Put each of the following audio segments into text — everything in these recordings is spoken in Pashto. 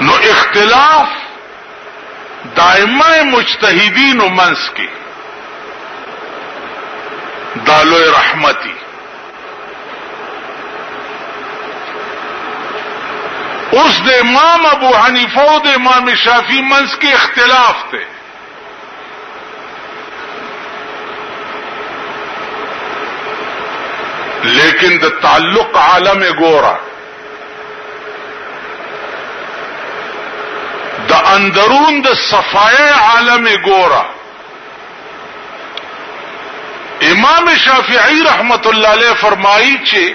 نو اختلاف دائمه مجتهدین و منس کی دالوی رحمتی. اس د امام ابو حنیفہ و د امام شافعی منس کے اختلاف تھے. لیکن د تعلق عالم گورا د اندرون د صفائے عالم گورا. امام شافعی رحمت اللہ علیہ فرمائی چھے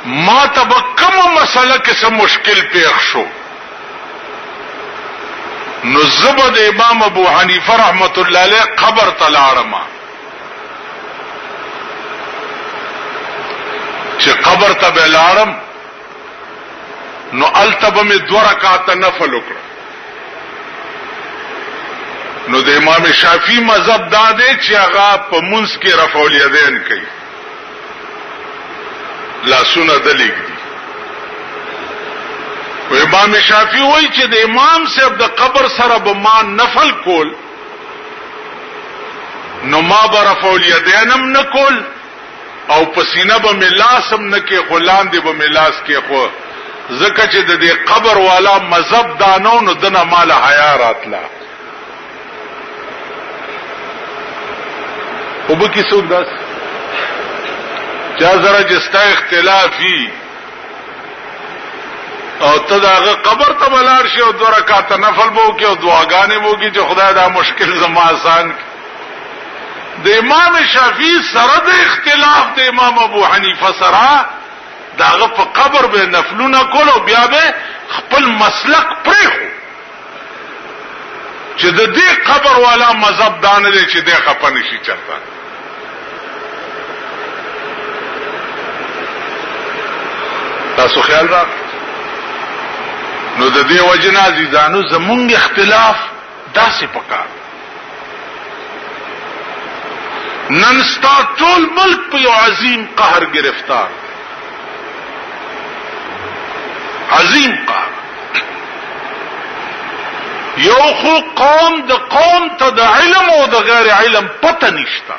ما تب کم مسئلہ کسا مشکل پیخ شو نو زبد امام ابو حنیفہ رحمت اللہ علیہ قبر تلارما چھے قبر تب لارم نو التب میں 2 رکعت نفل اکڑا. نو د امام شافعی مذہب دا دے چې هغه په منځ کې رفع الیدین کوي لاسونه دلیږي. و امام شافعی وایي چې د امام صاحب د قبر سره به ما نفل کول نو ما به رفع الیدین هم نه کول او پسینه به ملاسم نه کې غلان دی به ملاس کې خو ځکه چې د دې قبر والا مذهب دانو نو دنه مال حیا راتلا او به کی څوک داس چا زره جستا اختلافي او ته داغه قبر ته بلار شي او 2 رکعات نفل بو کې او دعاګانې بو کې چې خدای دا مشکل زما آسان د امام شافعی سره د اختلاف د امام ابو حنیفه سره داغه په قبر به نفلونه کول او بیا به خپل مسلک پرېخو چې د دې قبر والا مذهب دانه دي چې د خپن شي چرته. تاسو خیال را نو د دې وجنا عزیزانو زمونږ اختلاف داسې پکار نن ستا ټول ملک په یو عظیم قهر گرفتار عظیم قهر. یو خو قوم د قوم ته د علم او د غیر علم پته نشته.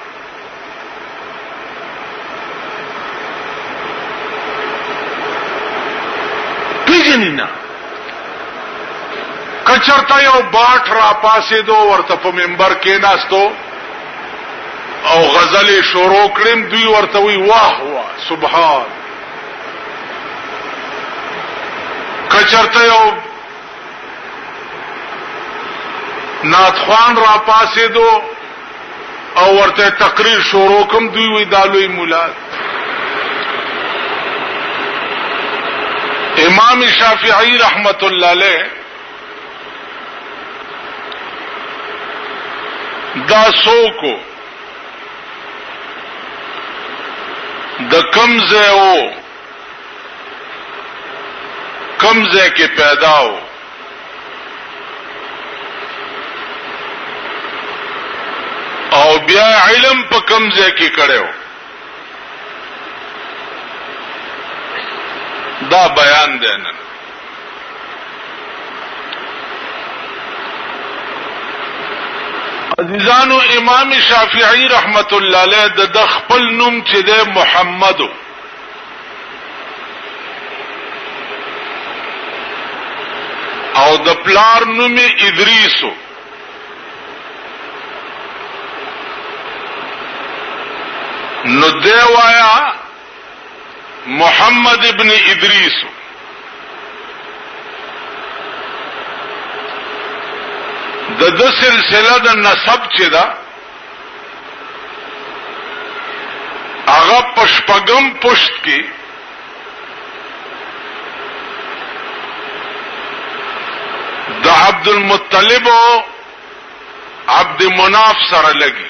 پیژنی نه کچرتا یو باټ را پاسې دو ورته په منبر کې ناستو او غزل شروع کړم دوی ورته وی واه واه سبحان. کچرتا یو ناتخوان را پاسې دو او ورته تقریر شروع کوم دوی وی دالوی مولا. امام شافعی رحمت اللہ علیہ دا سو کو د کمزے او کمزے کے پیدا ہو او بیا علم په کمزے کی کڑے ہو دا بیان دینا. عزیزانو امام شافعی رحمت اللہ علیہ د خپل نوم چې د محمد او د پلار نوم ادریس نو دی وایا محمد ابن ادریس. د سلسله د نسب چې دا هغه پشپغم پشت کې د عبد المطلب او عبد مناف سره لګي.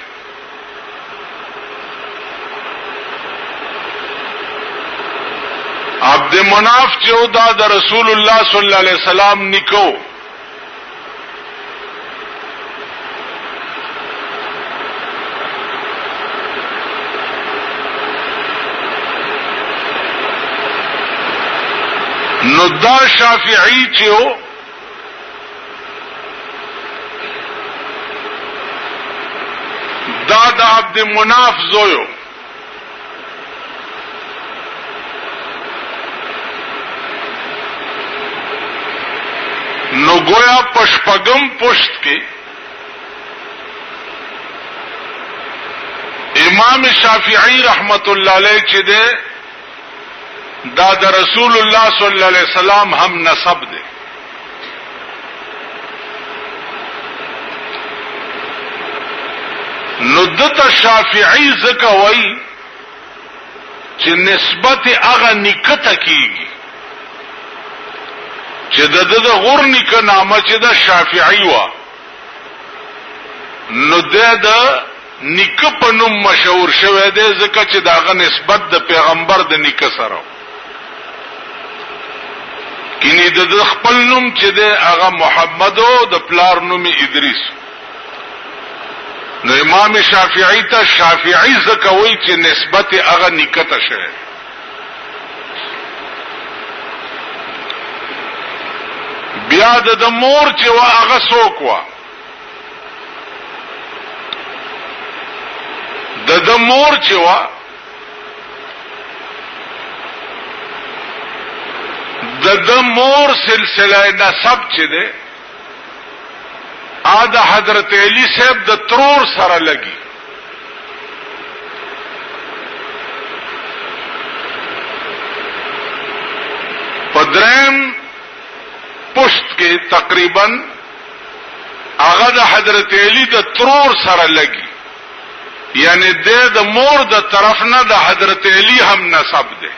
عبد مناف چې دا د رسول الله صلی الله علیه وسلم نکو نو دا شافعی چې د عبد مناف زویو نو گویا پشپگم پشت کې امام شافعی رحمت الله علیه چې ده دا د رسول الله صلی الله علیه وسلم هم نسب ده. نو دته شافعی زکه وای چې نسبت هغه نکته کیږي چې د غور نیکه نامه چې د شافعی وا نو د نیکه په نوم مشهور شوی دی ځکه چې داغه نسبت د پیغمبر د نیکه سره کینی د خپل نوم چې د هغه محمد او د پلار نوم ادریس. نو امام شافعی ته شافعی ځکه وایي چې نسبت هغه نیکه ته شوی. بیا د مور چې وا هغه څوک وا د مور چې وا د مور سلسله نسب چې ده د حضرت علی صاحب د ترور سره لګي. پدریم پشت کې تقریبا هغه د حضرت علی د ترور سره لګي یعنی د مور د طرف نه د حضرت علی هم نسب ده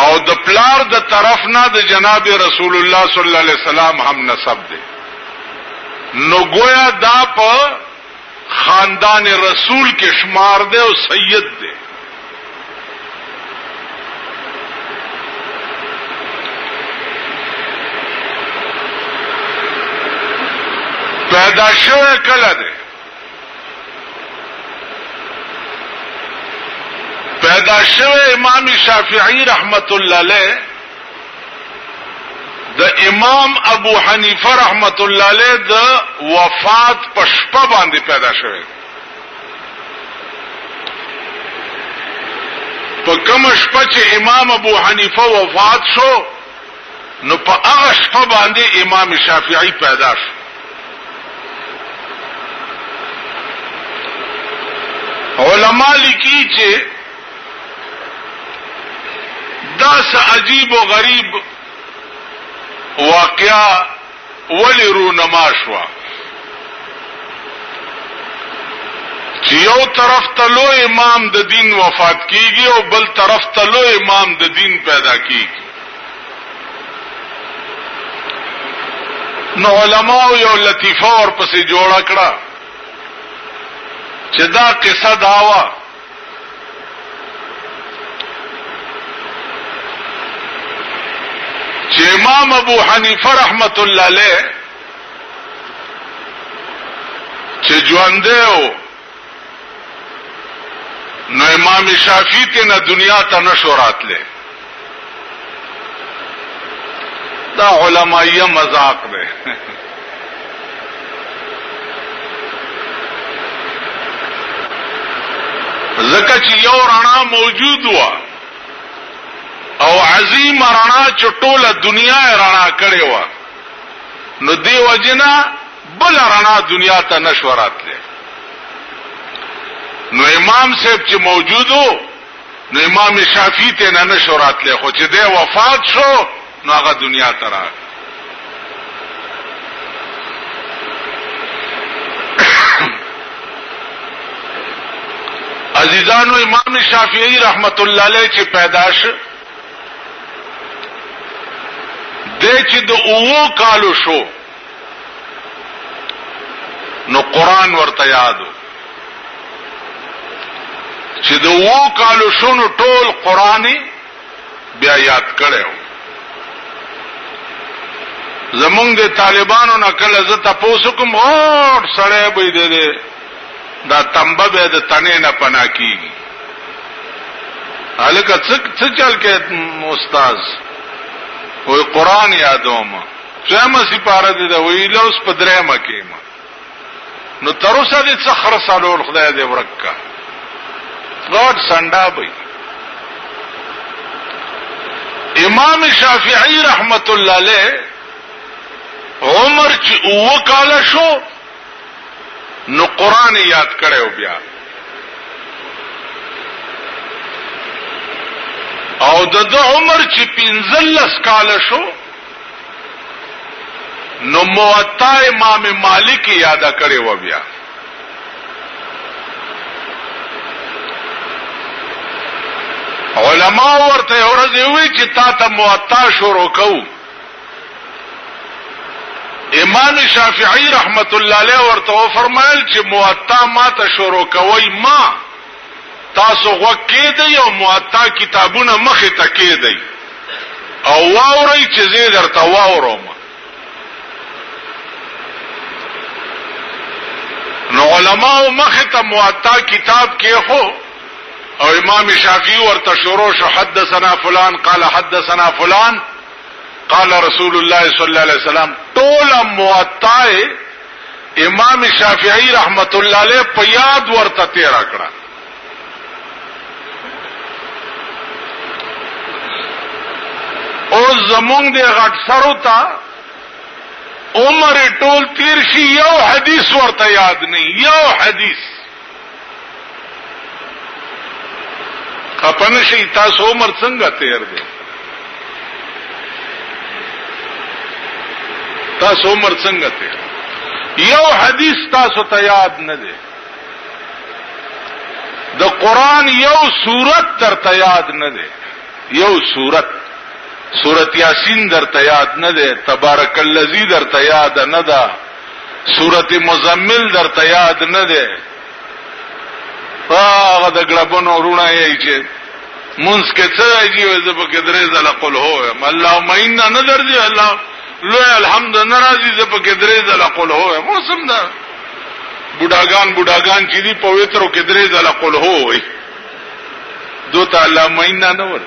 او د پلار د طرف نه د جناب رسول الله صلی الله علیه وسلم هم نسب ده. نو گویا دا په خاندان رسول کې شمار ده او سید ده. پیدا شوه کله ده پیدا شوه امام شافعی رحمت الله علیه د امام ابو حنیفه رحمت الله علیه د وفات په شپه باندې پیدا شوه. په کوم شپه چې امام ابو حنیفه وفات شو نو په هغه شپه باندې امام شافعی پیدا شو. علماء لیکي چې دا څه عجیب او غریب واقعا ولی رونما شوا چې یو طرف ته لوی امام د دین وفات کیږي او بل طرف ته لوی امام د دین پیدا کیږي. نو علماء یو لطیفه ورپسې جوړه کړه چې دا قصه داوا چې امام ابو حنیفه رحمت الله علیه چې ژوند دی نو امام شافعی ته نه دنیا ته نشو راتله. دا علماء مذاق دی. زکه چې یو رڼا موجود و او عظیم رڼا چې ټوله دنیا رڼا کړې و نو دی وجنا بل رڼا دنیا ته نشو راتله. نو امام صاحب چې موجودو نو امام شافعی ته نه نشو راتله خو چې دی وفات شو نو هغه دنیا ته راغی. عزیزانو امام شافعی رحمت الله علیه چې پیدائش د چې د اوو کالو شو نو قران ورته یادو چې د اوو کالو شو نو ټول قرآنی بیا یاد کړو. زمونږ د طالبانو نه کله زه تاسو کوم اور سړی به دې دا تنبه به د تنه نه پنا کیږي. الکه څه چل کې استاد وې قران یادوم څه مې سپاره دي دا ویلوس په درېمه کې ما نو تر اوسه دې څه خرڅالول خدای دې ورکا غوړ سنډا وي. امام شافعی رحمت الله علیه عمر چې وکاله شو نو قران یاد کړو بیا او د عمر چې 15 کال شو نو موطا امام مالک یاد کړو بیا. علماء ورته ورته وی چې تا ته موطا شروع کو. امام شافعی رحمت الله علیه ورته فرمایل چې موطا ما ته شروع کوي ما تاسو وکې دی او موطا کتابونه مخه تکې دی او واوري چې زه درته واورم. نو علماء مخه ته موطا کتاب کې خو او امام شافعی ورته شروع شو حدثنا فلان قال حدثنا فلان قال رسول الله صلی الله علیه وسلم. طول موطا امام شافعی رحمت الله علیه په یاد ورته تیر کړه. او زمونږ د غټ سرو ته عمر ټول تیر شي یو حدیث ورته یاد نه یو حدیث. خپنه شي تاسو عمر څنګه تیر دی تاسو عمر څنګه تیر یو حدیث تاسو ته یاد نه دی. د قران یو سورت درته یاد نه دی یو سورت یاسین درته یاد نه دی تبارک الذی درته یاد نه ده سورت مزمل درته یاد نه دی. هغه د ګړبونو ورونه یې چې مونږ کې څه دی زه په کې درې ځله قل هو اللهم انا نظر دی الله لوی الحمد ناراضي زه په کې درې ځله قل هو موسم ده بوډاګان چې دی پویترو کې درې ځله قل هو وي دوته اللهم انا نور.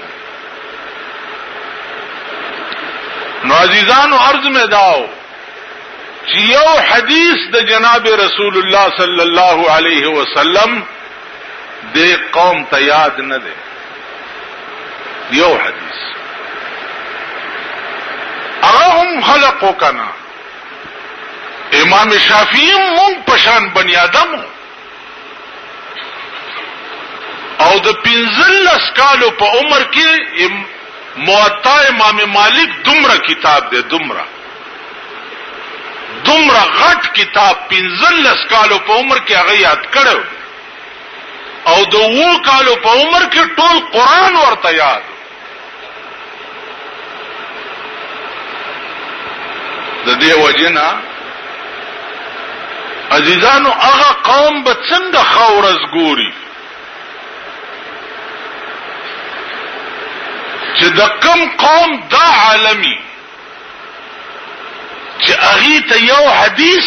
نو عزیزانو عرض میں داو چې یو حدیث د جناب رسول الله صلی الله علیه وسلم د قوم ته یاد نه دی یو حدیث هغه هم خلقو کنا. امام شافعی مونږ پشان بنی آدم او د 15 کالو په عمر کې موطا امام مالک دومره کتاب دی دومره غټ کتاب 15 کالو په عمر کې هغه یاد کړو او د 2 کالو په عمر کې ټول قران ورته یاد. د دې وجنا عزیزانو هغه قوم به څنګه خورز ګوري چې د کم قوم دا عالمي چې هغه ته یو حدیث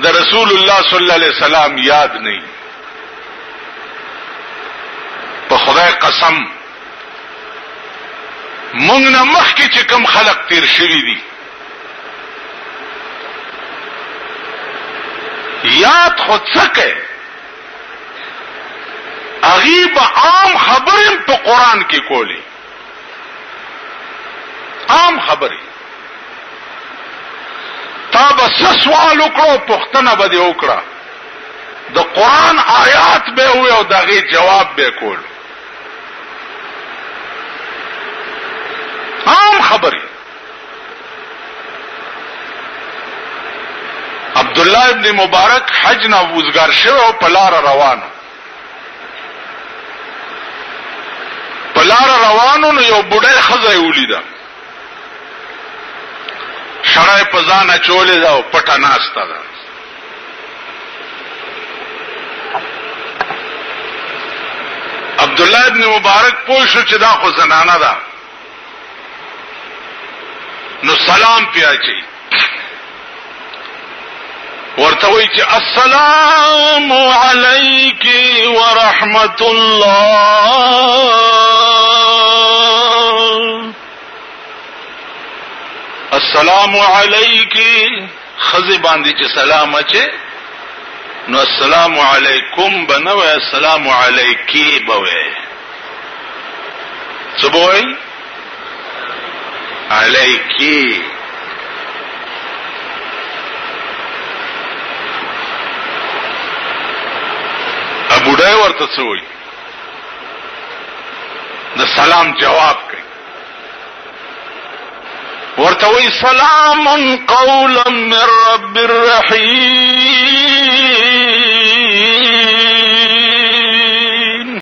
د رسول الله صلی الله علیه وسلم یاد نه. په خدای قسم مونږ نه مخکې چې کم خلق تیر شوي دي یاد خود سکے اغیب عام خبریں په قرآن کې کولی عام خبرې تا بس سوال وکړو پوښتنه به دې وکړه د قرآن آیات به وي او دغه جواب به کول عام خبرې. عبد الله ابن مبارک حج نه وزګار شو او په لار روانو نو یو بډای خزه ولیدا شړای په ځان چولې دا پټه ناستا ده. عبد الله ابن مبارک پوه شو چې دا خو زنانه ده نو سلام پیاچی ورته وی چې السلام علیک ورحمت الله السلام علیک خزی باندې چې سلام اچي نو السلام علیکم بنوے السلام علیکی بوے سبوئی علیکی ابوڑے ورته سوئی د سلام جواب کوي ورته وی سلام قولا من رب الرحیم